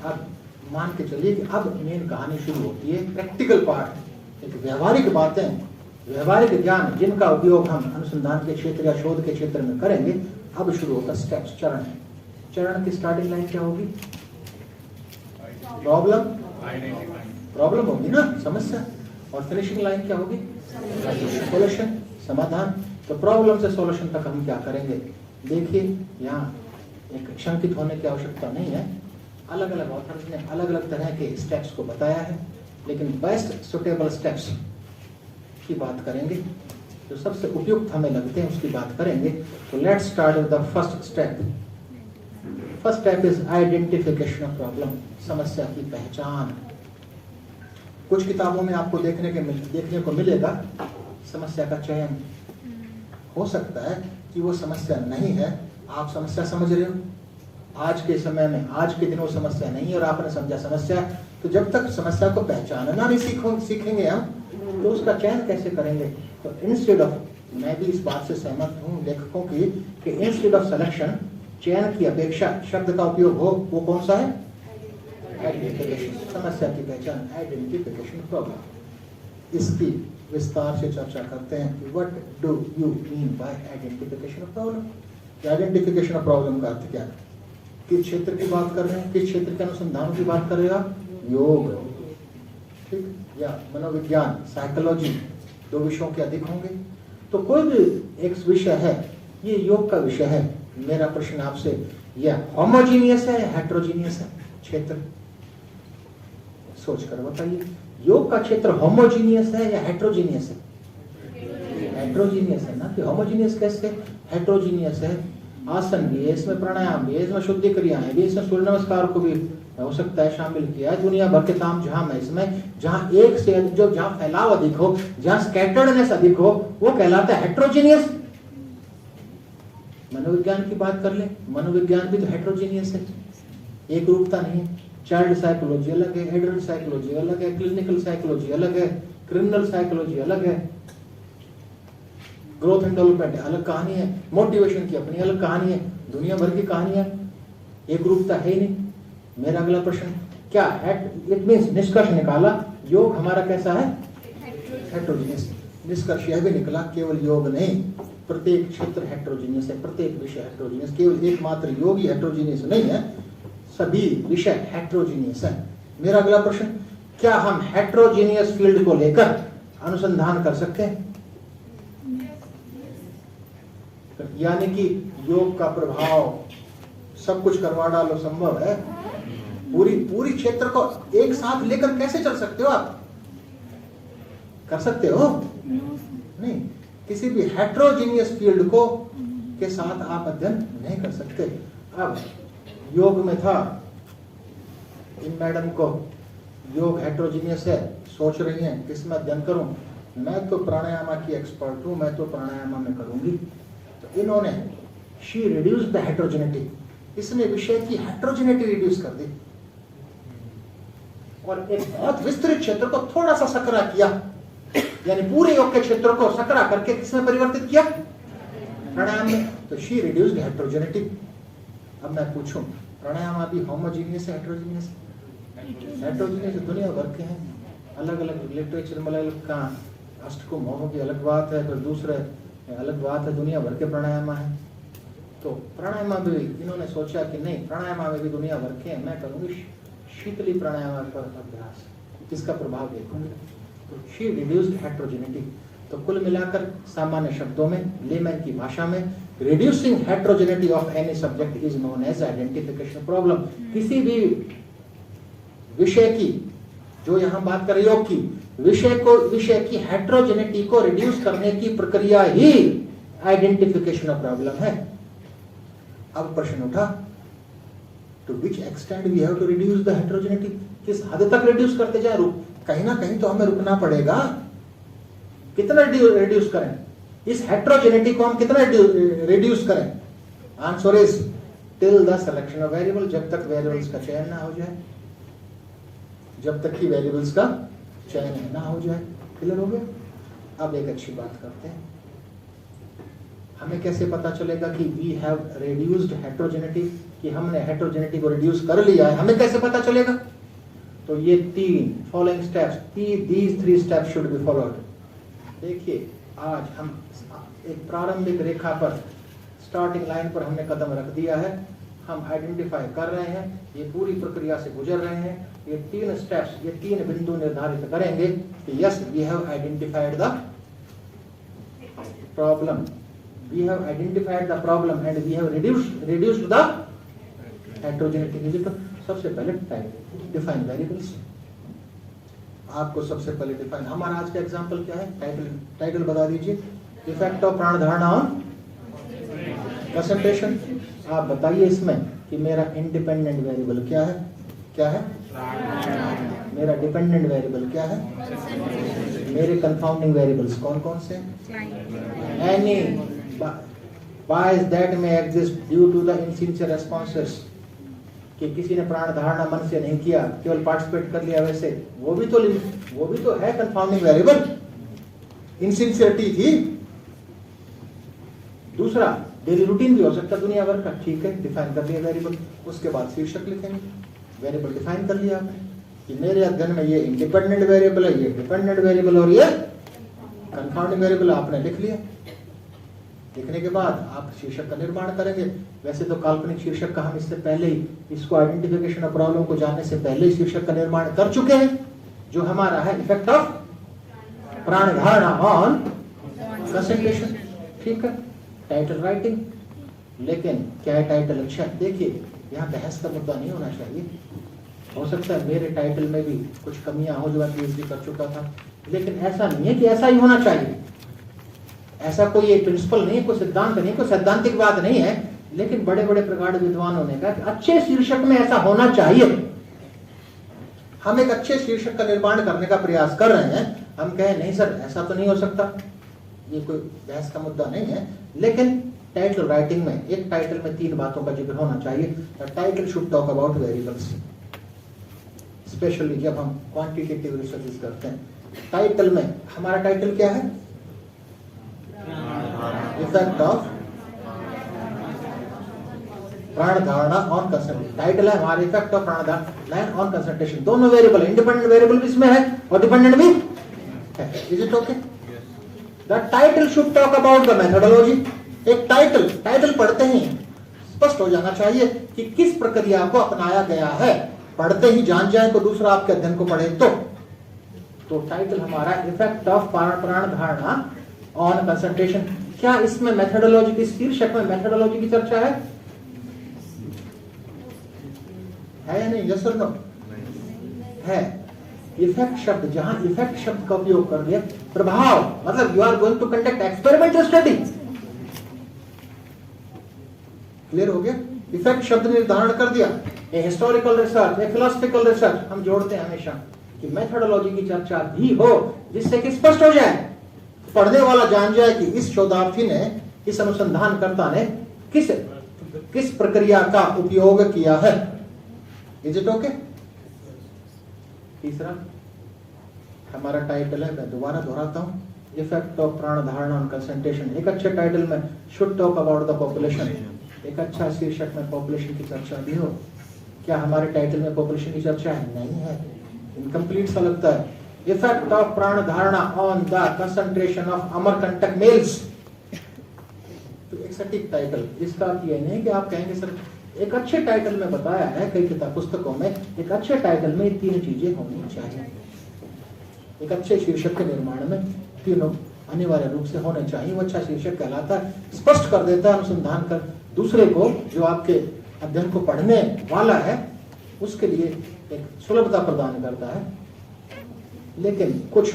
अब मान के चलिए कि अब मेन कहानी शुरू होती है, प्रैक्टिकल पार्ट, एक व्यवहारिक बातें, व्यवहारिक ज्ञान जिनका उपयोग हम अनुसंधान के क्षेत्र या शोध के क्षेत्र में करेंगे। अब शुरू होगा स्टेप्स, चरण। चरण की स्टार्टिंग लाइन क्या होगी? प्रॉब्लम होगी ना, समस्या। और फिनिशिंग लाइन क्या होगी? सॉल्यूशन, समाधान। तो प्रॉब्लम से सॉल्यूशन तक हम क्या करेंगे? देखिए, यहाँ एक शंकित होने की आवश्यकता नहीं है। अलग अलग ऑथर्स ने अलग अलग तरह के स्टेप्स को बताया है, लेकिन बेस्ट सुटेबल स्टेप्स की बात करेंगे, जो सबसे उपयुक्त हमें लगते हैं उसकी बात करेंगे। तो let's start with the first step. First step is identification of problem, समस्या की पहचान। कुछ किताबों में आपको देखने को मिलेगा समस्या का चयन। हो सकता है कि वो समस्या नहीं है, आप समस्या समझ रहे हो, आज के समय में, आज के दिन वो समस्या नहीं है और आपने समझा समस्या। तो जब तक समस्या को पहचानना नहीं सीखेंगे हम, तो उसका चयन कैसे करेंगे? तो इंस्टेड ऑफ, मैं भी इस बात से सहमत हूँ लेखकों की, कि इंस्टेड ऑफ सिलेक्शन, चयन की अपेक्षा शब्द का उपयोग हो, वो कौन सा है? आइडेंटिफिकेशन, समस्या की पहचान, आइडेंटिफिकेशन प्रॉब्लम। इसकी विस्तार से चर्चा करते हैं। What do you mean by identification of problem? Identification of problem का अर्थ क्या है? किस क्षेत्र की बात कर रहे हैं? किस क्षेत्र के अनुसंधान की बात कर रहे हो आप? योग, ठीक, या मनोविज्ञान, साइकोलॉजी, दो विषयों के अधिक होंगे। तो कोई भी एक विषय है, ये योग का विषय है, मेरा प्रश्न आपसे, यह होमोजीनियस है या हेट्रोजीनियस है क्षेत्र? सोच कर बताइए, योग का क्षेत्र होमोजीनियस है या हेट्रोजीनियस है? हेट्रोजीनियस है ना। कि होमोजीनियस कैसे? हेट्रोजीनियस है। आसन भी है इसमें, प्राणायाम भी है इसमें, शुद्धि क्रियाएं भी इसमें, सूर्य नमस्कार को भी हो सकता है शामिल किया है। दुनिया भर के ताम झाम है इसमें। जहां एक से जो, जहां फैलाव अधिक हो, जहां स्कैटर्डनेस अधिक हो, वो कहलाता है हेट्रोजीनियस। मनोविज्ञान की बात कर ले, मनोविज्ञान भी तो हेट्रोजीनियस है, एक रूपता नहीं है। चाइल्ड साइकोलॉजी अलग है, एडल्ट साइकोलॉजी अलग है, क्लिनिकल साइकोलॉजी अलग है, क्रिमिनल साइकोलॉजी अलग है, ग्रोथ एंड डेवलपमेंट अलग कहानी है, मोटिवेशन की अपनी अलग कहानी है, दुनिया भर की कहानियां, एक रूपता है ही नहीं। मेरा अगला प्रश्न क्या है? इट मींस निष्कर्ष निकाला, योग हमारा कैसा है? हेट्रोजीनियस। निष्कर्ष यह भी निकला, केवल योग नहीं, प्रत्येक क्षेत्र हेट्रोजीनियस है, प्रत्येक विषय हेट्रोजीनियस, केवल एकमात्र योग ही हेट्रोजीनियस नहीं है, सभी विषय हेट्रोजीनियस है। मेरा अगला प्रश्न, क्या हम हेट्रोजीनियस फील्ड को लेकर अनुसंधान कर सकते हैं? यानी कि योग का प्रभाव सब कुछ करवा डालो संभव है? पूरी क्षेत्र को एक साथ लेकर कैसे चल सकते हो आप? कर सकते हो? नहीं, किसी भी हेट्रोजीनियस फील्ड को के साथ आप अध्ययन नहीं कर सकते। अब योग में था, इन मैडम को योग हेट्रोजीनियस है, सोच रही हैं किसमें अध्ययन करूं? मैं तो प्राणायामा की एक्सपर्ट हूं, मैं तो प्राणायामा में करूंगी। तो इन्होंने शी रिड्यूस द हेट्रोजेनिटी, इसने विषय की हेट्रोजेनिटी रिड्यूस कर दी और एक बहुत विस्तृत क्षेत्र को थोड़ा सा सकरा किया, यानी पूरे योग के क्षेत्र को सकरा करके किसमें परिवर्तित किया? प्राणायाम में। तो शी रिड्यूस्ड हेट्रोजेनिटी। अब मैं पूछूं, प्राणायाम अभी होमोजीनियस है हेट्रोजीनियस? हेट्रोजीनियस दुनिया भर के हैं, अलग अलग लिटरेचर में अलग का, अष्टकुंभों की अलग बात है, फिर दूसरे अलग बात है, दुनिया भर के प्राणायाम है। तो प्राणायाम भी इन्होंने सोचा कि नहीं, प्राणायाम में भी दुनिया भर के हैं, मैं करूंगी शीतली प्राणायाम पर अभ्यास, इसका प्रभाव देखूंगी। तो शी रिड्यूस्ड हेट्रोजेनिटी। तो कुल मिलाकर सामान्य शब्दों में, लेमैन की भाषा में, reducing heterogeneity of any subject is known as identification problem. किसी भी विषय की, जो यहां बात करें योग की, विषय की हेट्रोजेनिटी को रिड्यूस करने की प्रक्रिया ही आइडेंटिफिकेशन ऑफ प्रॉब्लम है। अब प्रश्न उठा, to which extent we have to reduce the heterogeneity? किस हद तक रिड्यूस करते जाए? कहीं ना कहीं तो हमें रुकना पड़ेगा। कितना रिड्यूस करें इस हेट्रोजेनिटी को? हम कितना रिड्यूस करें? Answer is till the selection of variable, जब तक वेरिएबल्स का चयन ना हो जाए, जब तक कि वेरिएबल्स का चयन ना हो जाए। क्लियर हो गया? अब एक अच्छी बात करते हैं, हमें कैसे पता चलेगा कि वी हैव रिड्यूस्ड हेट्रोजेनिटी? कि हमने हेटेरोजेनिटी को रिड्यूस कर लिया है, हमें कैसे पता चलेगा? तो ये 3 following steps, these 3 steps should be followed. देखिए आज हम एक प्रारंभिक रेखा पर, स्टार्टिंग लाइन पर हमने कदम रख दिया है, हम आइडेंटिफाई कर रहे हैं, ये पूरी प्रक्रिया से गुजर रहे हैं, ये 3 स्टेप्स, ये 3 बिंदु निर्धारित करेंगे कि yes we have identified the problem, we have identified the problem and we have reduced the heterogeneity। तो सबसे पहले डिफाइन वेरिएबल्स, आपको सबसे पहले डिफाइन, हमारा आज का एग्जांपल क्या है? टाइटल बता दीजिए, इफेक्ट ऑफ प्राण धारणा ऑन कंसंट्रेशन। आप बताइए इसमें कि मेरा इंडिपेंडेंट वेरिएबल क्या है? क्या है? मेरा डिपेंडेंट वेरिएबल क्या है? मेरे कंफाउंडिंग वेरिएबल्स कौन कौन से? Any bias that may exist due to the insincere responses, कि किसी ने प्राण धारणा मन से नहीं किया, केवल पार्टिसिपेट कर लिया, वैसे वो भी तो है कंफाउंडिंग वेरिएबल, इनसिंसियरिटी थी। दूसरा डेली रूटीन भी हो सकता है दुनिया भर का, ठीक है, डिफाइन कर लिया वेरिएबल। उसके बाद शीर्षक लिखेंगे, वेरिएबल डिफाइन कर लिया आपने कि मेरे अध्ययन में ये इंडिपेंडेंट वेरिएबल है, ये डिपेंडेंट वेरिएबल और ये कंफाउंडिंग वेरिएबल आपने लिख लिया। लिखने के बाद आप शीर्षक का निर्माण करेंगे। वैसे तो काल्पनिक शीर्षक का हम इससे पहले ही, इसको आइडेंटिफिकेशन ऑफ प्रॉब्लम को जानने से पहले ही शीर्षक का निर्माण कर चुके हैं, जो हमारा है इफेक्ट ऑफ प्राण धारणा ऑन कंसंट्रेशन। ठीक है, टाइटल राइटिंग। लेकिन क्या है टाइटल? अच्छा देखिए, यहाँ बहस का मुद्दा नहीं होना चाहिए। हो सकता है मेरे टाइटल में भी कुछ कमियां हो जो मैं पीएचडी कर चुका था, लेकिन ऐसा नहीं है कि ऐसा ही होना चाहिए। ऐसा कोई एक प्रिंसिपल नहीं, कोई सिद्धांत नहीं, कोई सैद्धांतिक बात नहीं है। लेकिन बड़े बड़े प्रगाढ़ विद्वानों ने कहा कि अच्छे शीर्षक में ऐसा होना चाहिए। हम एक अच्छे शीर्षक का निर्माण करने का प्रयास कर रहे हैं, हम कहें नहीं सर ऐसा तो नहीं हो सकता, ये कोई बहस का मुद्दा नहीं है। लेकिन टाइटल राइटिंग में, एक टाइटल में 3 बातों का जिक्र होना चाहिए। Title should talk about variables, specially जब हम क्वांटिटेटिव रिसर्च करते हैं। टाइटल में हमारा टाइटल क्या है? इफेक्ट ऑफ प्राण धारणा ऑन कंसंट्रेशन। टाइटल है हमारे इफेक्ट ऑफ प्राण धारणा ऑन कंसंट्रेशन। दोनों वेरिएबल, इंडिपेंडेंट वेरिएबल भी इसमें है और डिपेंडेंट भी है। Is it okay? The title should talk about the methodology. एक टाइटल पढ़ते ही स्पष्ट हो जाना चाहिए कि किस प्रक्रिया को अपनाया गया है। पढ़ते ही जान जाए तो दूसरा आपके अध्ययन को पढ़े तो टाइटल हमारा इफेक्ट ऑफ प्राण धारणा ऑन कंसंट्रेशन। क्या इसमें मेथोडोलॉजी की, शीर्षक में मेथोडोलॉजी की चर्चा है या नहीं? यस और नो? है। इफेक्ट शब्द, जहां इफेक्ट शब्द का उपयोग कर दिया, प्रभाव, मतलब you are going to conduct experimental study. Clear हो गया? इफेक्ट शब्द ने निर्धारण कर दिया। A historical research, a philosophical research, हम जोड़ते हैं हमेशा कि मेथोडोलॉजी की चर्चा भी हो, जिससे कि स्पष्ट हो जाए, पढ़ने वाला जान जाए कि इस शोधार्थी ने, इस अनुसंधानकर्ता ने किस प्रक्रिया का उपयोग किया है। Is it okay? तीसरा हमारा टाइटल है, मैं दोबारा दोहराता हूं, इफेक्ट ऑफ प्राण धारणा ऑन कंसंट्रेशन। एक अच्छे टाइटल में should talk about the population. एक अच्छा शीर्षक में पॉपुलेशन की चर्चा भी हो। क्या हमारे टाइटल में पॉपुलेशन की चर्चा है? नहीं है, इनकम्प्लीट सा लगता है। इफेक्ट ऑफ प्राण धारणा on the concentration of Amarkantak males. तो एक सटीक टाइटल, इसका अर्थ यह नहीं कि आप कहेंगे सर एक अच्छे टाइटल में बताया है कई किताब पुस्तकों में, एक अच्छे टाइटल में 3 चीजें होनी चाहिए। एक अच्छे शीर्षक के निर्माण में 3 अनिवार्य रूप से होने चाहिए। वो अच्छा शीर्षक कहलाता है, स्पष्ट कर देता है अनुसंधान कर दूसरे को, जो आपके अध्ययन को पढ़ने वाला है उसके लिए एक सुलभता प्रदान करता है। लेकिन कुछ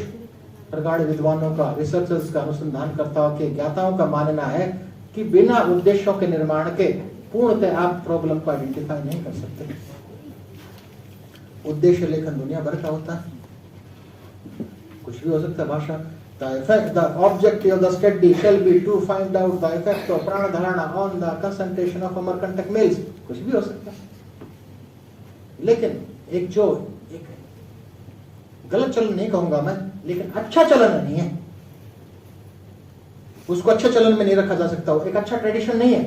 प्रगाढ़ विद्वानों का, रिसर्चर्स का, अनुसंधानकर्ताओं के, ज्ञाताओं का मानना है कि बिना उद्देश्यों के निर्माण के पूर्णतः आप प्रॉब्लम को आइडेंटिफाई नहीं कर सकते। उद्देश्य लेखन दुनिया भर का होता है, कुछ भी हो सकता है। भाषा, the effect, the objective of the study shall be to find out the effect of prana dharana on the concentration of amarkantak males, कुछ भी हो सकता है। लेकिन एक गलत चलन नहीं कहूंगा मैं, लेकिन अच्छा चलन नहीं है, उसको अच्छे चलन में नहीं रखा जा सकता। एक अच्छा ट्रेडिशन नहीं है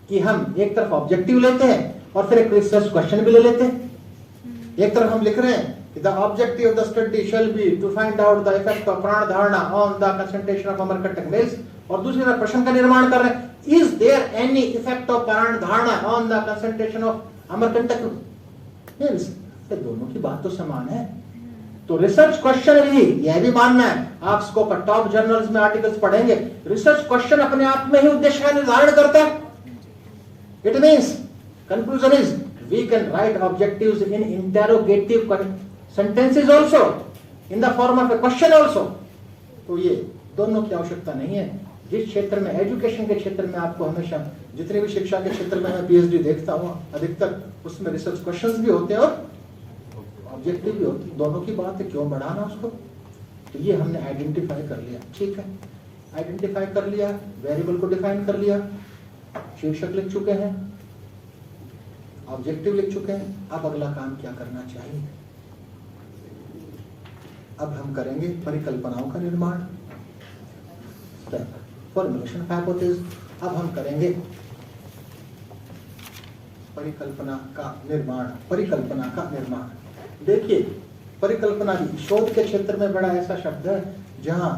कि हम एक तरफ ऑब्जेक्टिव लेते हैं और फिर एक रिसर्च क्वेश्चन भी ले लेते हैं। एक तरफ हम लिख रहे हैं कि the objective of the study shall be to find out the effect of प्राण धारणा on the concentration of Amarkantak males, और दूसरी तरफ प्रश्न का निर्माण कर रहे हैं, is there any effect of प्राण धारणा on the concentration of Amarkantak males. तो दोनों की बात तो समान है। तो रिसर्च क्वेश्चन भी यह भी मानना है, आप इसको टॉप जर्नल्स में आर्टिकल्स पढ़ेंगे, रिसर्च क्वेश्चन अपने आप में ही उद्देश्य का निर्धारण करता है। It means conclusion is we can write objectives in interrogative sentences also, in the form of a question also। तो ये दोनों की आवश्यकता नहीं है। जिस क्षेत्र में, एजुकेशन के क्षेत्र में आपको हमेशा, जितने भी शिक्षा के क्षेत्र में मैं पीएचडी देखता हूँ अधिकतर उसमें रिसर्च क्वेश्चंस भी होते हैं और ऑब्जेक्टिव भी होते हैं। दोनों की बात है, क्यों बढ़ाना उसको। तो ये हमने आइडेंटिफाई कर लिया, ठीक है, आइडेंटिफाई कर लिया, वेरिएबल को डिफाइन कर लिया, शीर्षक लिख चुके हैं, ऑब्जेक्टिव लिख चुके हैं। अब अगला काम क्या करना चाहिए? अब हम करेंगे परिकल्पनाओं का निर्माण, फॉर्मुलेशन ऑफ हाइपोथेसिस। अब हम करेंगे परिकल्पना का निर्माण, परिकल्पना का निर्माण। देखिए, परिकल्पना भी शोध के क्षेत्र में बड़ा ऐसा शब्द है जहां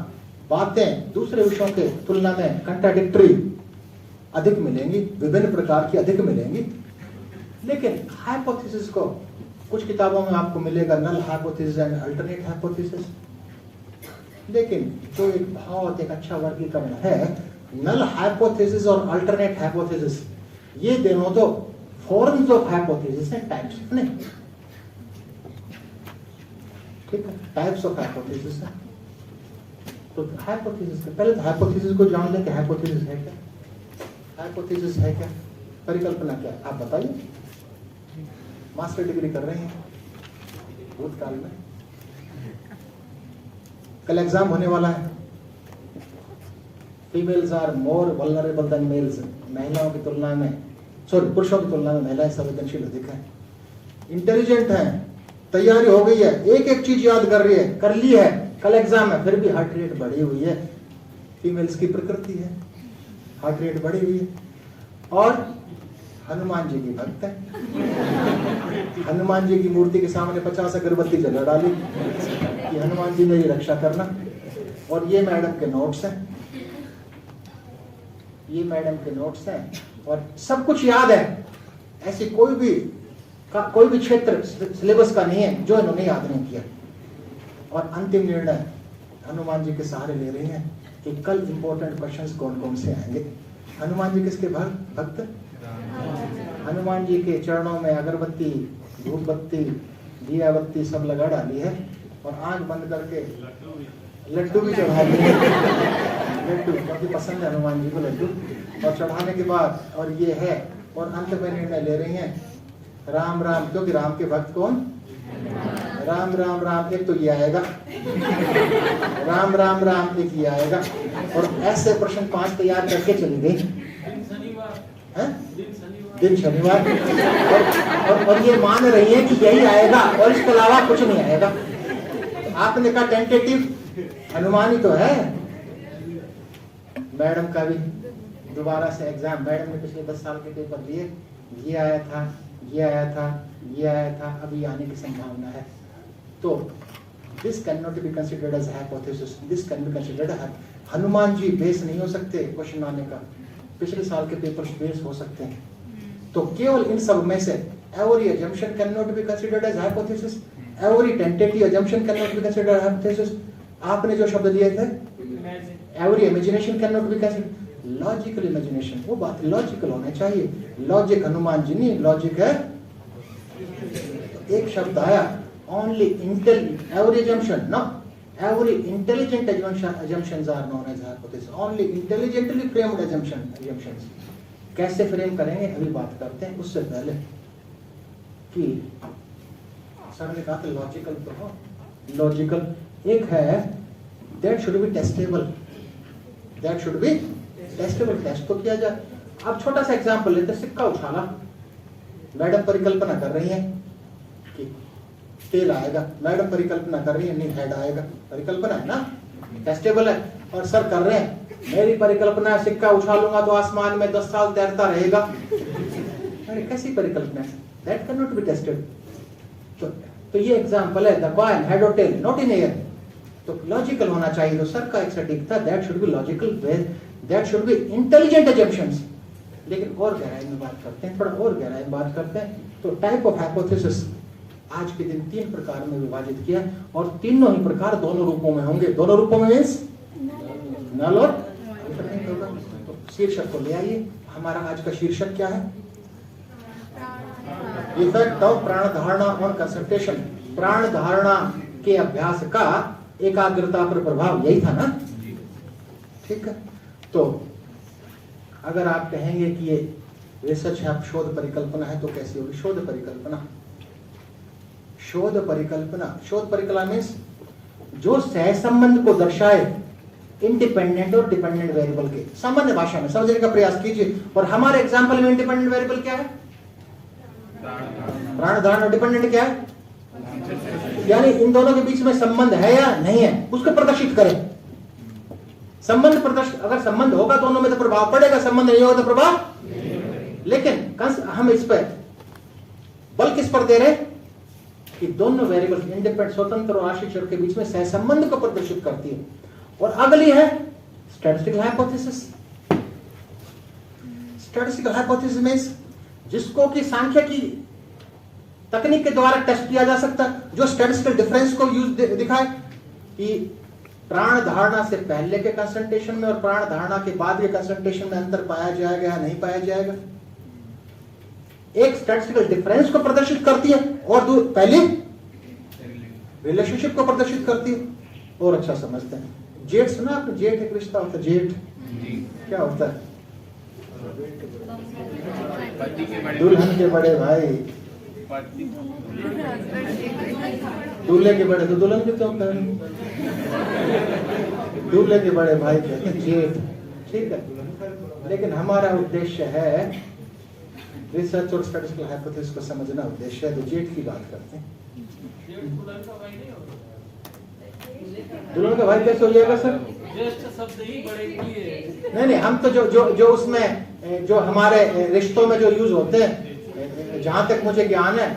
बातें दूसरे विषयों के तुलना में कंट्राडिक्टरी अधिक मिलेंगी, विभिन्न प्रकार की अधिक मिलेंगी। लेकिन हाइपोथेसिस को कुछ किताबों में आपको मिलेगा null hypothesis and alternate hypothesis. लेकिन जो एक बहुत एक अच्छा वर्गीकरण है, नल हाइपोथेसिस और अल्टरनेट हाइपोथेसिस, ये दोनों तो फॉर्म्स ऑफ हाइपोथेसिस हैं, टाइप्स नहीं, ठीक है, टाइप्स ऑफ हाइपोथेसिस है। तो हाइपोथेसिस पहले तो हाइपोथेसिस को जान लें कि हाइपोथेसिस है क्या, हाइपोथेसिस है क्या, परिकल्पना क्या है, आप बताइए। मास्टर डिग्री कर रहे हैं भूतकाल में, कल एग्जाम होने वाला है। Females are more vulnerable than males, महिलाओं की तुलना में, सॉरी पुरुषों की तुलना में महिलाएं संवेदनशील अधिक हैं, इंटेलिजेंट हैं, तैयारी हो गई है, एक एक चीज याद कर रही है, कर ली है, कल एग्जाम है, फिर भी हार्ट रेट बढ़ी हुई है। फीमेल्स की प्रकृति है, हार्ट रेट बढ़ी हुई है। और हनुमान जी की भक्त है, हनुमान जी की मूर्ति के सामने 50 अगरबत्ती जला डाली कि हनुमान जी मेरी रक्षा करना। और ये मैडम के नोट्स हैं, ये मैडम के नोट्स हैं, और सब कुछ याद है। ऐसी कोई भी क्षेत्र सिलेबस का नहीं है जो इन्होंने याद नहीं किया। और अंतिम निर्णय हनुमान जी के सहारे ले रही हैं कि कल इंपॉर्टेंट क्वेश्चंस कौन कौन से आएंगे। हनुमान जी किसके भक्त? हनुमान जी के चरणों में अगरबत्ती, धूप बत्ती, दिया बत्ती सब लगा डाली है, और आंख बंद करके लड्डू भी चढ़ा दिए, लड्डू क्योंकि पसंद है हनुमान जी को लड्डू। और चढ़ाने के बाद, और ये है, और अंत में निर्णय ले रही हैं राम राम, क्योंकि राम के भक्त कौन? राम राम राम, एक तो ये आएगा, राम राम राम एक ये आएगा। और ऐसे प्रश्न 5 तैयार करके चली गई, दिन शनिवार, और ये मान रही है कि यही आएगा और इसके अलावा कुछ नहीं आएगा। आपने कहा टेंटेटिव, अनुमान ही तो है। मैडम का भी दोबारा से एग्जाम, मैडम ने पिछले 10 साल के पेपर दिए, ये आया था, ये आया था, ये आया था, अभी आने की संभावना है। तो this can not be considered as hypothesis, this can be considered. Hanuman ji base नहीं हो सकते क्वेश्चन आने का, पिछले साल के पेपर्स बेस हो सकते हैं। तो केवल इन सब में से every assumption cannot be considered as hypothesis, every tentative assumption cannot be considered as hypothesis। आपने जो शब्द दिए थे, every imagination cannot be considered, logical imagination, वो बात लॉजिकल होने चाहिए। लॉजिक हनुमान जी नहीं, लॉजिक है। एक शब्द आया, only every assumption, no, every intelligent assumptions are known as hypothesis, only intelligently framed assumptions। कैसे फ्रेम करेंगे अभी बात करते हैं। उससे पहले कि सर ने कहा था लॉजिकल, तो हो लॉजिकल एक है that should be testable, that should be testable, test तो किया जाए। अब छोटा सा एग्जांपल लेते हैं, सिक्का उछाला, मैडम परिकल्पना कर रही है कि टेल आएगा, मैडम परिकल्पना कर रही है नहीं हेड आएगा, परिकल्पना है ना, टेस्टेबल है। और सर कर रहे हैं, मेरी परिकल्पना सिक्का उछालूंगा तो आसमान में 10 साल तैरता रहेगा। अरे कैसी परिकल्पना है, that can not be tested. तो ये एग्जांपल है, द कॉइन हेड और टेल नॉट इन एयर। तो लॉजिकल होना चाहिए, तो सर का एक सटीकता, that should be logical, that should be intelligent assumptions. लेकिन और गहराई में बात करते हैं, थोड़ा और गहराई में बात करते हैं। तो टाइप ऑफ हाइपोथेसिस आज के दिन 3 प्रकार में विभाजित किया, और तीनों ही प्रकार दोनों रूपों में होंगे। दोनों रूपों में मींस नल और डिपेंडेंट होगा। तो शीर्षक को ले आइए। हमारा आज का शीर्षक क्या है? इफेक्ट ऑफ प्राण धारणा ऑन कंसंट्रेशन। प्राण धारणा के अभ्यास का एकाग्रता पर प्रभाव, यही था ना? ठीक है। तो अगर आप कहेंगे कि ये रिसर्च है, शोध परिकल्पना है, तो कैसी होगी शोध परिकल्पना? शोध परिकल्पना मीन्स जो सहसंबंध को दर्शाए इंडिपेंडेंट और डिपेंडेंट वेरिएबल के। सामान्य भाषा में समझने का प्रयास कीजिए। और हमारे एग्जाम्पल में इंडिपेंडेंट वेरिएबल क्या है? प्राण धारणा। और डिपेंडेंट क्या है? यानी इन दोनों के बीच में संबंध है या नहीं है, उसको प्रदर्शित करें। संबंध प्रदर्शित, अगर संबंध होगा दोनों में तो प्रभाव पड़ेगा, संबंध नहीं होगा तो प्रभाव। लेकिन हम इस पर बल किस पर दे रहे हैं कि दोनों वेरिएबल्स इंडिपेंडेंट, स्वतंत्र और आश्रित चर के बीच में सहसंबंध को प्रदर्शित करती है। और अगली है statistical hypothesis. Statistical hypothesis means जिसको कि सांख्यिकी तकनीक के द्वारा टेस्ट किया जा सकता है, जो स्टैटिस्टिकल डिफरेंस को यूज दिखाए कि प्राण धारणा से पहले के कंसंट्रेशन में और प्राण धारणा के बाद के कंसंट्रेशन में अंतर पाया जाएगा या नहीं पाया जाएगा। एक स्टैटिस्टिकल डिफरेंस को प्रदर्शित करती है और पहले रिलेशनशिप को प्रदर्शित करती है। और अच्छा समझते हैं। जेठ सुना आपने? जेठ एक रिश्ता होता है। जेठ क्या होता है? दुल्हन के बड़े भाई, दूल्हे के बड़े, तो दुल्हन के तो दूल्हे के बड़े भाई कहते हैं जेठ। ठीक है। लेकिन हमारा उद्देश्य है रिसर्च और स्टैटिस्टिकल हाइपोथेसिस को समझना उद्देश्य है, तो जेठ की बात करते हैं। दुल्हन का भाई कैसे हो जाएगा सर? नहीं, हम तो जो उसमें जो हमारे रिश्तों में जो यूज होते हैं, जहां तक मुझे ज्ञान है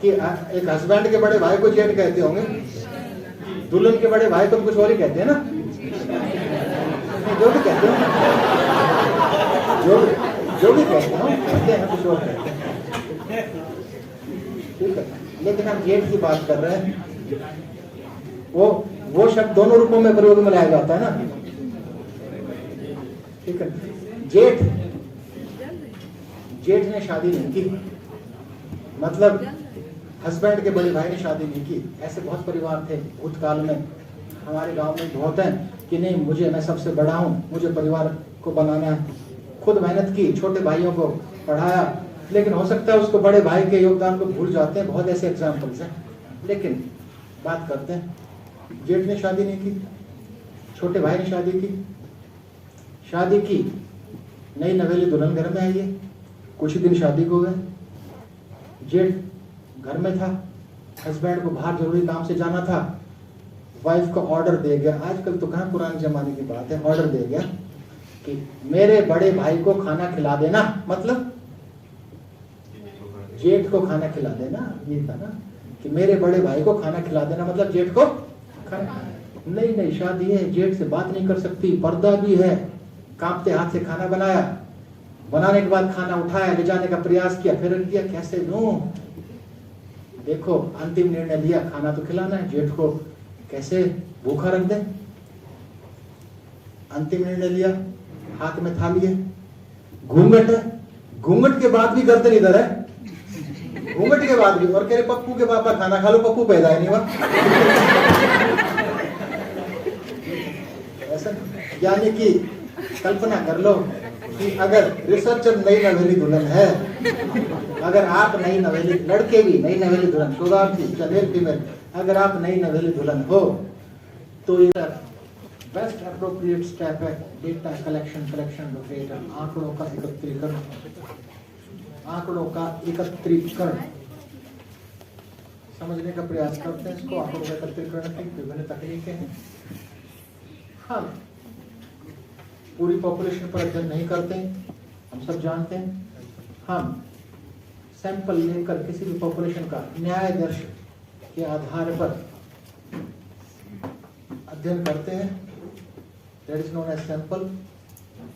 कि एक हस्बैंड के बड़े भाई को जेठ कहते होंगे, दुल्हन के बड़े भाई को कुछ और ही कहते हैं ना? जो भी कहते हैं, जो भी कहते हैं कुछ और कहते हैं। ठीक है। लेकिन हम जेठ की बात कर रहे हैं। वो शब्द दोनों रूपों में प्रयोग में लाया जाता है ना? ठीक है। जेठ ने शादी नहीं की, मतलब हस्बैंड के बड़े भाई ने शादी नहीं की। ऐसे बहुत परिवार थे भूतकाल में, हमारे गांव में बहुत है कि नहीं, मैं सबसे बड़ा हूं, मुझे परिवार को बनाना है। खुद मेहनत की, छोटे भाइयों को पढ़ाया, लेकिन हो सकता है उसको बड़े भाई के योगदान को भूल जाते हैं। बहुत ऐसे एग्जाम्पल्स हैं। लेकिन बात करते हैं, जेठ ने शादी नहीं की, छोटे भाई ने शादी की, नई नवेली दुल्हन घर में आई है। कुछ ही दिन शादी को गए, जेठ घर में था, हस्बैंड को बाहर जरूरी काम से जाना था, वाइफ को ऑर्डर दे गया। आजकल तो कहाँ पुराने जमाने की बात है, ऑर्डर दे गया कि मेरे बड़े भाई को खाना खिला देना, मतलब जेठ को खाना खिला देना। ये था ना कि मेरे बड़े भाई को खाना खिला देना, मतलब जेठ को खाना। नहीं, शादी है, जेठ से बात नहीं कर सकती, पर्दा भी है। कांपते हाथ से खाना बनाया, बनाने के बाद खाना उठाया, ले जाने का प्रयास किया, फिर रख दिया। कैसे लूं? देखो, अंतिम निर्णय लिया, खाना तो खिलाना है, जेठ को कैसे भूखा रख दे। अंतिम निर्णय लिया, हाथ में थाली है, घूंघट है, घूंघट के बाद भी गर्दन इधर है, घूंघट के बाद भी, और कह रहे पप्पू के पापा खाना खा लो, पप्पू पैदा ही नहीं हुआ। ऐसा, यानी कि कल्पना कर लो कि अगर रिसर्चर नई नवेली दुल्हन है, अगर आप नई नवेली, लड़के भी नई नवेली दुल्हन, शोधार्थी मेल फीमेल, अगर आप नई नवेली दुल्हन हो, तो ये बेस्ट अप्रोप्रिएट स्टेप है डेटा कलेक्शन डेटा, आंकड़ों का एकत्रीकरण। समझने का प्रयास करते हैं इसको। आंकड़ों का एकत्रीकरण की विभिन्न तकनीकें हैं। हम पूरी पॉपुलेशन पर अध्ययन नहीं करते, हम सब जानते हैं। हम सैंपल लेकर किसी भी पॉपुलेशन का न्याय दर्श के आधार पर अध्ययन करते हैं, that is known as sample.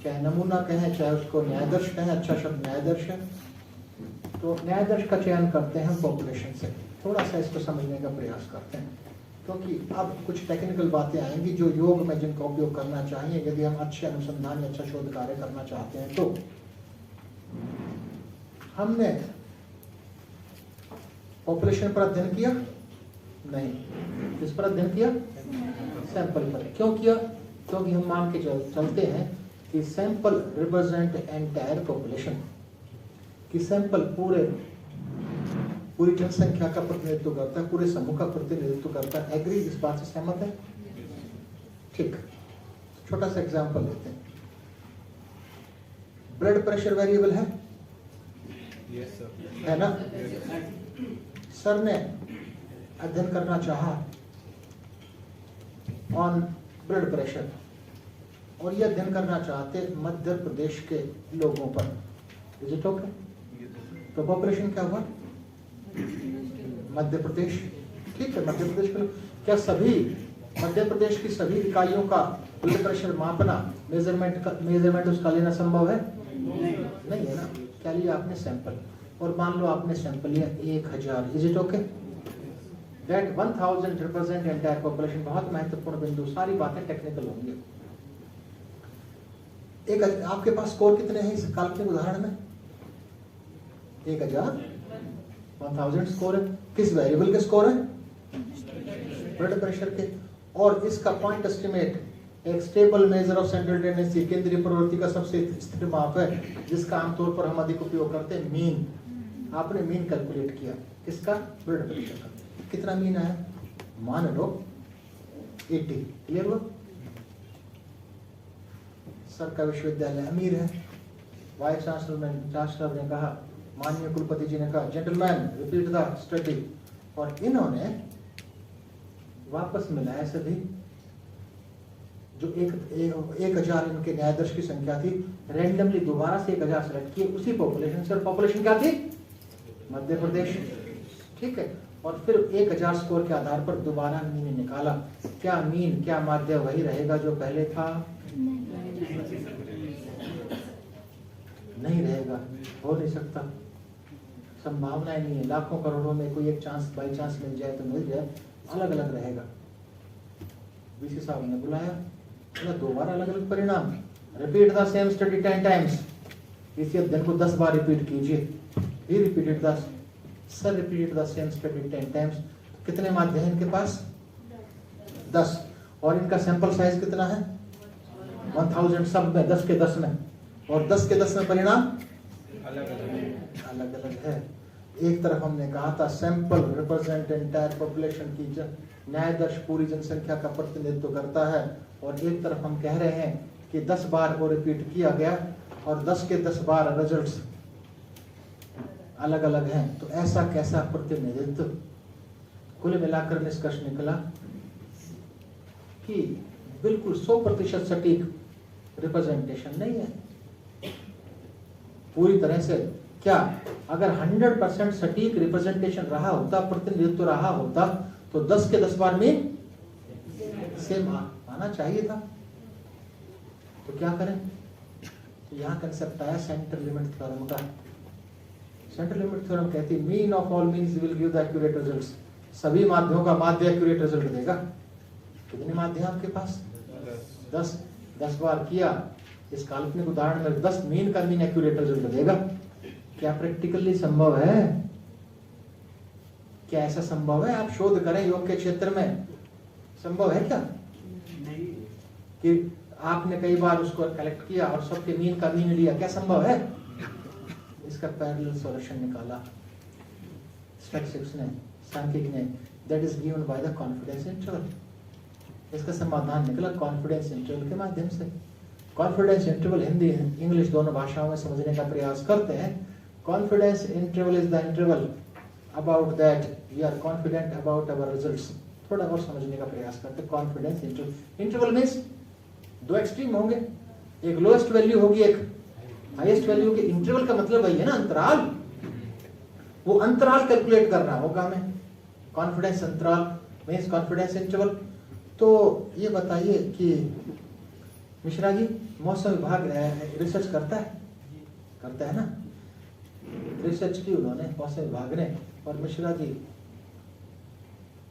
चाहे नमूना कहें चाहे उसको न्यायदर्श कहें, अच्छा शब्द न्यायदर्श है। तो न्यायदर्श का चयन करते हैं पॉपुलेशन से। थोड़ा सा इसको समझने का प्रयास करते हैं, क्योंकि अब कुछ टेक्निकल बातें आएंगी जो योग में जिनका उपयोग करना चाहिए यदि हम अच्छे अनुसंधान या अच्छा शोध कार्य करना चाहते हैं। तो हमने पॉपुलेशन पर अध्ययन किया नहीं, किस पर अध्ययन किया? सैंपल पर। क्यों किया? क्योंकि हम मान के चलते हैं कि सैंपल रिप्रेजेंट एंटायर पॉपुलेशन, कि सैंपल पूरी जनसंख्या का प्रतिनिधित्व करता है, पूरे समूह का प्रतिनिधित्व करता है। एग्री, इस बात से सहमत है? ठीक, छोटा सा एग्जांपल लेते हैं। ब्लड प्रेशर वेरिएबल है? Yes sir. है ना? सर ने अध्ययन करना चाहा ऑन ब्लड प्रेशर, और यह अध्ययन करना चाहते मध्य प्रदेश के लोगों पर। Is it okay? तो पॉपुलेशन क्या हुआ? मध्य प्रदेश। ठीक है, मध्य प्रदेश में क्या सभी मध्य प्रदेश की सभी इकाइयों का ब्लड प्रेशर मापना, मेजरमेंट उसका लेना संभव है? नहीं है ना। क्या लिया आपने? सैंपल। और मान लो आपने सैंपल लिया 1000। Is it okay? That 1000 represent entire population. बहुत महत्वपूर्ण बिंदु, सारी बातें टेक्निकल होंगी। एक आपके पास स्कोर कितने हैं इस काल्पनिक उदाहरण में? 1000 स्कोर है। किस वेरिएबल के स्कोर है? ब्लड प्रेशर के। और इसका पॉइंट एस्टिमेट एक stable measure of central tendency, केंद्रीय प्रवृत्ति का सबसे स्थिर माप है, जिसका आमतौर पर हम अधिक उपयोग करते हैं, मीन। आपने मीन कैलकुलेट किया, किसका? ब्लड प्रेशर का। कितना मीन आया? मान लो 80। क्लियर हुआ? सर का विश्वविद्यालय अमीर है। वाइस चांसलर ने कहा, माननीय कुलपति जी ने कहा, जेंटलमैन रिपीट द स्टडी। और इन्होंने वापस मिलाया सभी जो 1000 इनके न्यायदर्श की संख्या थी, रैंडमली दोबारा से 1000 सेलेक्ट किए उसी पॉपुलेशन से। और पॉपुलेशन क्या थी? मध्य प्रदेश। ठीक है। और फिर 1000 स्कोर के आधार पर दोबारा मीन निकाला। क्या मीन, क्या माध्य वही रहेगा जो पहले था? नहीं रहेगा, हो नहीं सकता, संभावनाएं नहीं है। लाखों करोड़ों में कोई एक चांस बाई चांस मिल जाए तो मिल जाए, अलग अलग रहेगा। वीसी साहब ने बुलाया, दोबारा अलग अलग परिणाम। Repeat the same study 10 times. इसी अध्ययन को 10 बार रिपीट कीजिए। He repeated the sir repeated the same study 10 times. कितने माध्य हैं इनके पास? 10। और इनका सैंपल साइज कितना है? 1000। सब में 10 के 10 में, और 10 के 10 में परिणाम अलग अलग है। एक तरफ हमने कहा था सैंपल रिप्रेजेंट एंटायर पॉपुलेशन की न्यायदर्श पूरी जनसंख्या का प्रतिनिधित्व करता है, और एक तरफ हम कह रहे हैं कि 10 बार वो रिपीट किया गया और 10 के 10 बार रिजल्ट्स अलग अलग हैं। तो ऐसा कैसा प्रतिनिधित्व? कुल मिलाकर निष्कर्ष निकला कि बिल्कुल 100% सटीक रिप्रेजेंटेशन नहीं है पूरी तरह से। क्या अगर 100% सटीक रिप्रेजेंटेशन रहा होता, प्रतिनिधित्व रहा होता, तो 10 के 10 बार में सेम आना चाहिए था। तो क्या करें? तो यहाँ कंसेप्ट आया सेंटर लिमिट थ्योरम का। सेंटर लिमिट थ्योरम कहती है mean of all means will give the accurate results. सभी माध्यों का माध्य एक्यूरेट रिजल्ट देगा। कितने माध्य हैं आपके पास? 10। 10 बार किया, इस काल्पनिक उदाहरण में 10 मीन का मीन एक्यूरेट रिजल्ट देगा। क्या प्रैक्टिकली संभव है? क्या ऐसा संभव है? आप शोध करें योग के क्षेत्र में, संभव है क्या? नहीं। कि आपने कई बार उसको कलेक्ट किया और सबके मीन का मीन लिया, क्या संभव है? इसका पैरेलल सॉल्यूशन निकाला स्टैटिस्टिक्स ने, सांख्यिकी ने, that is given by the confidence interval. इसका समाधान निकला कॉन्फिडेंस इंटरवल के माध्यम से। कॉन्फिडेंस इंटरवल हिंदी इंग्लिश दोनों भाषाओं में समझने का प्रयास करते हैं। Confidence interval is the interval about that we are confident about our results. थोड़ा और समझने का प्रयास करते हैं। Confidence interval, interval means 2 extreme होंगे, एक लोएस्ट वैल्यू होगी, एक हाईएस्ट वैल्यू होगी। इंटरवल का मतलब वही है ना, अंतराल। वो अंतराल कैलकुलेट करना होगा हमें, कॉन्फिडेंस अंतराल मीन्स कॉन्फिडेंस इंटरवल। तो ये बताइए कि मिश्रा जी मौसम विभाग रिसर्च करता है ना, रिसर्च की उन्होंने मौसम विभाग ने, और मिश्रा जी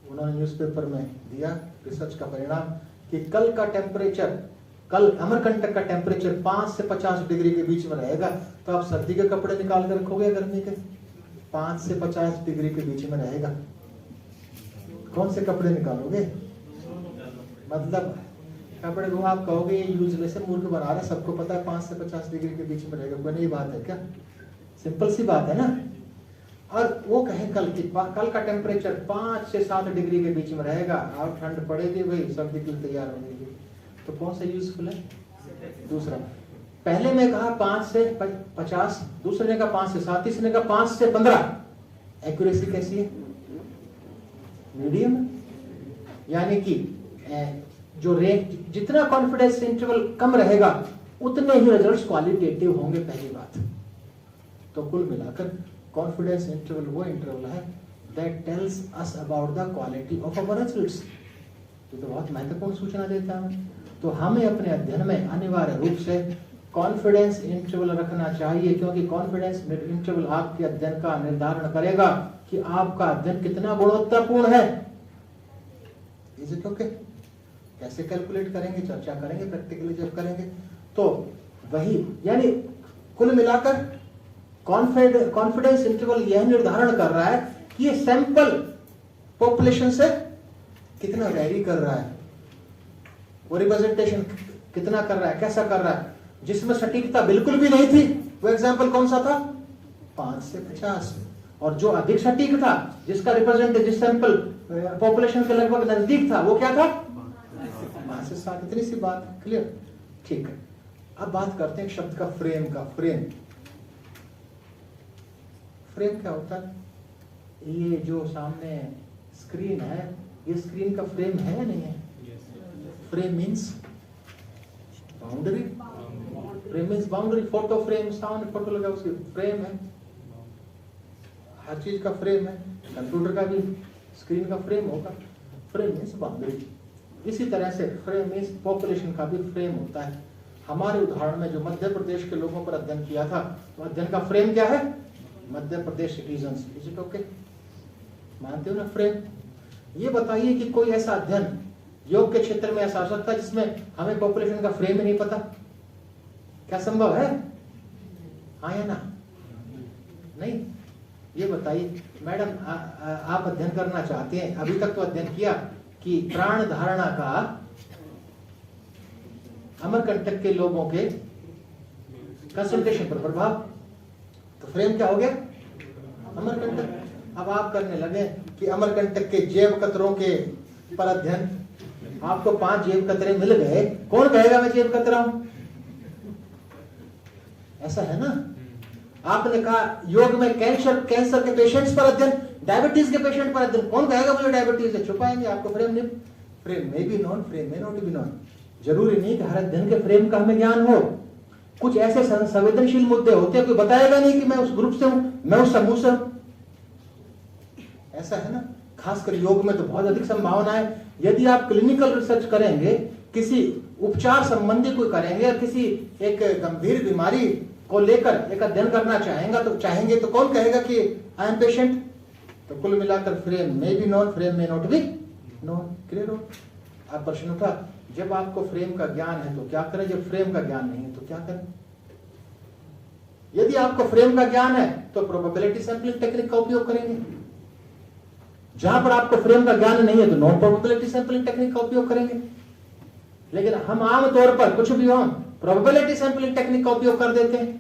उन्होंने न्यूज़पेपर में दिया रिसर्च का परिणाम कि कल का टेम्परेचर, कल अमरकंटक का टेम्परेचर 5 से 50 डिग्री के बीच में रहेगा। तो आप सर्दी के कपड़े निकाल कर रखोगे, गर्मी के 5 से 50 डिग्री के बीच में रहेगा, कौन से कपड़े निकालोगे? मतलब कपड़े को आप कहोगे ये यूजलेस है, मूर्ख बना रहा है, सबको पता है 5 से 50 डिग्री के बीच में रहेगा, कोई नई बात है क्या? सिंपल सी बात है ना। और वो कहे कल का टेम्परेचर 5 से 7 डिग्री के बीच में रहेगा, आप ठंड पड़ेगी भाई, सर्दी के लिए तैयार होने के लिए, तो कौन सा यूजफुल है? दूसरा। पहले में कहा 5 से 50, दूसरे ने कहा 5 से 7, तीसरे ने कहा 5 से 15। एक्यूरेसी कैसी है? मीडियम। यानी कि जो रेंज, जितना कॉन्फिडेंस इंटरवल कम रहेगा उतने ही रिजल्ट्स क्वालिटेटिव होंगे, पहली बात। तो कुल मिलाकर कॉन्फिडेंस इंटरवल वो इंटरवल है that tells us about the quality of our results. तो बहुत महत्वपूर्ण सूचना देता है। तो हमें अपने अध्ययन में अनिवार्य रूप से कॉन्फिडेंस इंटरवल रखना चाहिए, क्योंकि कॉन्फिडेंस इंटरवल आपके अध्ययन का निर्धारण करेगा कि आपका अध्ययन कितना गुणवत्तापूर्ण है। Is it okay? कैसे कैलकुलेट करेंगे, चर्चा करेंगे प्रैक्टिकली जब करेंगे। तो वही, यानी कुल मिलाकर कॉन्फिडेंस इंटरवल यह निर्धारण कर रहा है कि ये सैंपल पॉपुलेशन से कितना वैरी कर रहा है, वो रिप्रेजेंटेशन कितना कर रहा है, कैसा कर रहा है। जिसमें सटीकता बिल्कुल भी नहीं थी वो एग्जाम्पल कौन सा था? 5 से 50। और जो अधिक सटीक था, जिसका रिप्रेजेंट जिस सैंपल पॉपुलेशन के लगभग नजदीक था, वो क्या था? 5 से 7। इतनी सी बात, क्लियर? ठीक है। अब बात करते हैं शब्द का फ्रेम का। फ्रेम क्या होता है? ये जो सामने स्क्रीन है, ये स्क्रीन का फ्रेम है या नहीं है? Frame means boundary, frame means boundary. Photo frame, सामने फोटो लगा उसकी फ्रेम है, हर चीज का फ्रेम है। कंप्यूटर का भी स्क्रीन का फ्रेम होगा। Frame means boundary. इसी तरह से फ्रेम मीन्स पॉपुलेशन का भी फ्रेम होता है। हमारे उदाहरण में जो मध्य प्रदेश के लोगों पर अध्ययन किया था, तो अध्ययन का फ्रेम क्या है? Madhya Pradesh citizens. Is it okay? मानते हो ना फ्रेम? ये बताइए कि कोई ऐसा अध्ययन योग के क्षेत्र में ऐसा हो सकता है जिसमें हमें पॉपुलेशन का फ्रेम ही नहीं पता? क्या संभव है? हाँ या ना? नहीं। ये बताइए मैडम, आप अध्ययन करना चाहते हैं, अभी तक तो अध्ययन किया कि प्राण धारणा का अमरकंटक के लोगों के कंसंट्रेशन पर प्रभाव, तो फ्रेम क्या हो गया? अमरकंटक। अब आप करने लगे कि अमरकंटक के जैव कतरों के पर अध्ययन, आपको 5 जैव कतरे मिल गए, कौन कहेगा मैं जैव कतरा हूं? ऐसा है ना? आपने कहा योग में कैंसर के पेशेंट्स पर अध्ययन, डायबिटीज के पेशेंट पर अध्ययन, कौन कहेगा मुझे डायबिटीज है? छुपाएंगे आपको फ्रेम नहीं। फ्रेम में भी नॉन, फ्रेम में नॉट भी नॉन। जरूरी नहीं कि हर अध्ययन के फ्रेम का हमें ज्ञान हो। कुछ ऐसे संवेदनशील मुद्दे होते हैं, कोई बताएगा नहीं कि मैं उस ग्रुप से हूं, मैं उस समूह से हूं। ऐसा है ना? खासकर योग में तो बहुत अधिक संभावना है। यदि आप क्लिनिकल रिसर्च करेंगे, किसी उपचार संबंधी कोई करेंगे, और किसी एक गंभीर बीमारी को लेकर एक अध्ययन करना चाहेंगे तो कौन कहेगा कि आई एम पेशेंट? तो कुल मिलाकर फ्रेम में भी नॉन, फ्रेम में नॉट भी नॉन। क्लियर हो? आप प्रश्न उठा, जब आपको फ्रेम का ज्ञान है तो क्या करें, जब फ्रेम का ज्ञान नहीं है तो क्या करें? यदि आपको फ्रेम का ज्ञान है तो प्रोबेबिलिटी सैंपलिंग टेक्निक का उपयोग करेंगे। जहां पर आपको फ्रेम का ज्ञान नहीं है तो नॉन प्रोबेबिलिटी सैंपलिंग टेक्निक का उपयोग करेंगे। लेकिन हम आमतौर पर कुछ भी हो, प्रोबेबिलिटी सैंपलिंग टेक्निक का उपयोग कर देते हैं।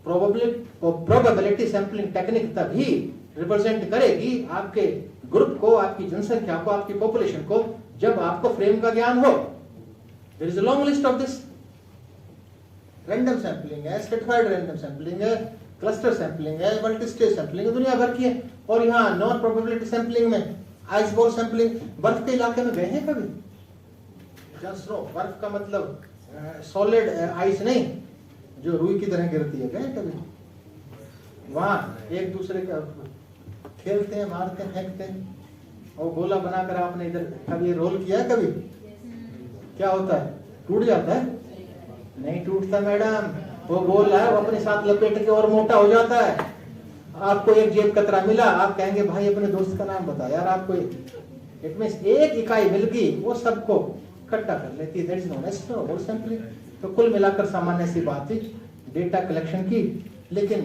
प्रोबेबिलिटी सैंपलिंग टेक्निक तभी रिप्रेजेंट करेगी आपके ग्रुप को, आपकी जनसंख्या को, आपकी पॉपुलेशन को, जब आपको फ्रेम का ज्ञान हो। There is a long list of this. Random sampling है, स्ट्रेटिफाइड रैंडम सैंपलिंग है, क्लस्टर सैंपलिंग है, मल्टी स्टेज सैंपलिंग है, दुनिया भर की है। और यहाँ नॉन प्रोबेबिलिटी सैंपलिंग में आइस बॉल सैंपलिंग। बर्फ के इलाके में गए हैं कभी? स्नो, बर्फ का मतलब सॉलिड आइस नहीं, जो रुई की तरह गिरती है। गए कभी? वहाँ एक दूसरे का खेलते हैं, मारते हैं, फेंकते हैं, और गोला बनाकर आपने इधर कभी रोल किया है? कभी क्या होता है? टूट जाता है? नहीं टूटता मैडम, वो गोला है वो अपने साथ लपेट के और मोटा हो जाता है। आपको एक जेब कतरा मिला, आप कहेंगे भाई अपने दोस्त का नाम बता यार, आपको इट मींस एक इकाई मिल गई वो सबको इकट्ठा कर लेती है। That is known as snow और सिंपली। तो कुल मिलाकर सामान्य सी बात थी डेटा कलेक्शन की, लेकिन